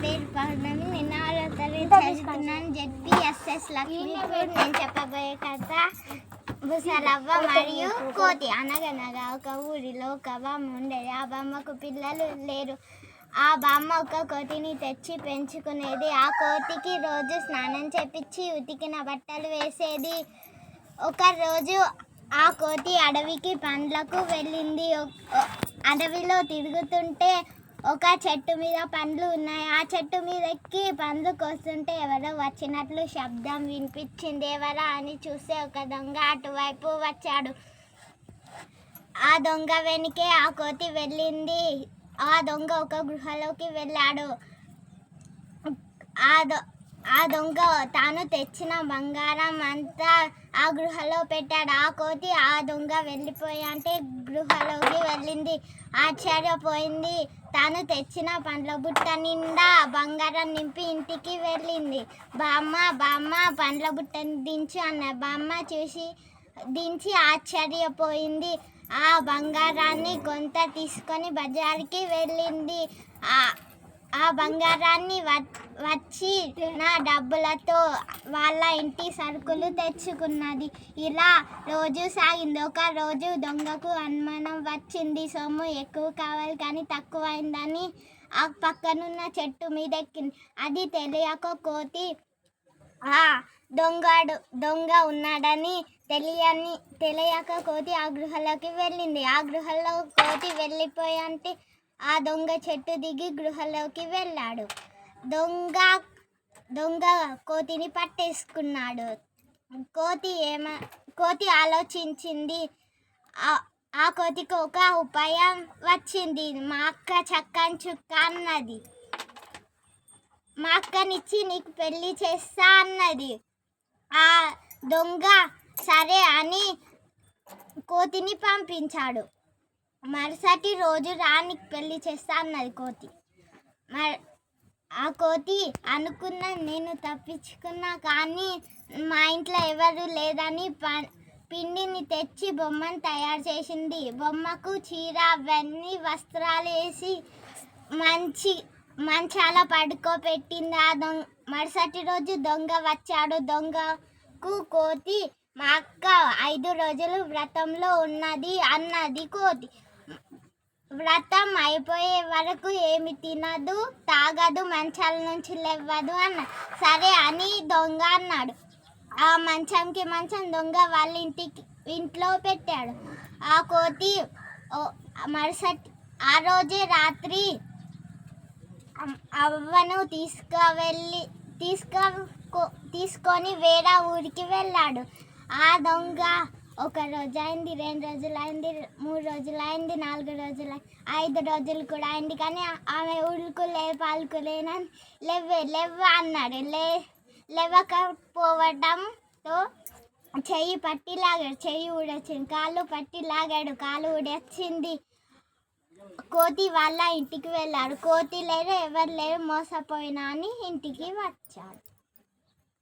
పేరు పౌర్ణమి. నేను 6వ తరగతి చదువుతున్నాను. జెడ్పీఎస్ఎస్ లక్ష్మీపూర్. నేను చెప్పబోయే కథ ముసలవ్వ మరియు కోతి. అనగనగా ఒక ఊరిలో ఒక బామ్మ ఉండేది. ఆ బామ్మకు పిల్లలు లేరు. ఆ బామ్మ ఒక కోతిని తెచ్చి పెంచుకునేది. ఆ కోతికి రోజు స్నానం చేపించి ఉతికిన బట్టలు వేసేది. ఒకరోజు ఆ కోతి అడవికి పండ్లకు వెళ్ళింది. అడవిలో తిరుగుతుంటే ఒక చెట్టు మీద పండ్లు ఉన్నాయి. ఆ చెట్టు మీద ఎక్కి పండ్లు కోస్తుంటే ఎవరో వచ్చినట్లు శబ్దం వినిపించింది. ఎవరా అని చూస్తే ఒక దొంగ అటువైపు వచ్చాడు. ఆ దొంగ వెనుకే ఆ కోతి వెళ్ళింది. ఆ దొంగ ఒక గృహలోకి వెళ్ళాడు. ఆ దొంగ తాను తెచ్చిన బంగారం అంతా ఆ గృహలో పెట్టాడు. ఆ కోతి ఆ దొంగ వెళ్ళిపోయాంటే గృహలోకి వెళ్ళింది. ఆశ్చర్యపోయింది. తాను తెచ్చిన పండ్ల బుట్ట నిండా బంగారం నింపి ఇంటికి వెళ్ళింది. బామ్మ పండ్ల బుట్టని దించు అన్న. బామ్మ దించి ఆశ్చర్యపోయింది. ఆ బంగారాన్ని కొంత తీసుకొని బజార్కి వెళ్ళింది. ఆ బంగారాన్ని వచ్చి నా డబ్బులతో వాళ్ళ ఇంటి సరుకులు తెచ్చుకున్నది. ఇలా రోజు సాగింది. ఒక రోజు దొంగకు అనుమానం వచ్చింది. సొమ్ము ఎక్కువ కావాలి కానీ తక్కువైందని ఆ పక్కనున్న చెట్టు మీద ఎక్కింది. అది తెలియక కోతి దొంగ ఉన్నాడని తెలియక కోతి ఆ గృహలోకి వెళ్ళింది. ఆ గృహలో కోతి వెళ్ళిపోయాంటే ఆ దొంగ చెట్టు దిగి గృహలోకి వెళ్ళాడు. దొంగ కోతిని పట్టేసుకున్నాడు. కోతి ఆలోచించింది. ఆ కోతికి ఒక ఉపాయం వచ్చింది. మా అక్క చక్కని చుక్క అన్నది. మా అక్కనిచ్చి నీకు పెళ్లి చేస్తా అన్నది. ఆ దొంగ సరే అని కోతిని పంపించాడు. మరుసటి రోజు రానికి పెళ్లి చేస్తా అన్నది కోతి. ఆ కోతి అనుకున్న నేను తప్పించుకున్నా కానీ మా ఇంట్లో ఎవరు లేదని పిండిని తెచ్చి బొమ్మను తయారు చేసింది. బొమ్మకు చీర అవన్నీ వస్త్రాలు వేసి మంచాల పడుకోబెట్టింది. మరుసటి రోజు దొంగ వచ్చాడు. దొంగకు కోతి మా అక్క 5 రోజులు వ్రతంలో ఉన్నది అన్నది కోతి. వ్రతం అయిపోయే వరకు ఏమి తినదు, తాగదు, మంచాల నుంచి లేవదు అన్న. సరే అని దొంగ అన్నాడు. ఆ మంచం దొంగ వాళ్ళ ఇంట్లో పెట్టాడు. ఆ కోతి ఆ రోజే రాత్రి అవ్వను తీసుకొని వేరే ఊరికి వెళ్ళాడు. ఆ దొంగ 1 రోజు అయింది, 2 రోజులు అయింది, 3 రోజులు అయింది, 4 రోజులు 5 రోజులు కూడా అయింది. కానీ ఆమె పాల్కోలేనని లేవ్వ అన్నాడు. లేవకపోవడంతో చెయ్యి పట్టి లాగాడు. చెయ్యి ఊడొచ్చింది. కాళ్ళు పట్టి లాగాడు. కాలు ఊడొచ్చింది. కోతి వాళ్ళ ఇంటికి వెళ్ళాడు. కోతి లేరు, ఎవరు లేరు, మోసపోయినా అని ఇంటికి వచ్చాడు.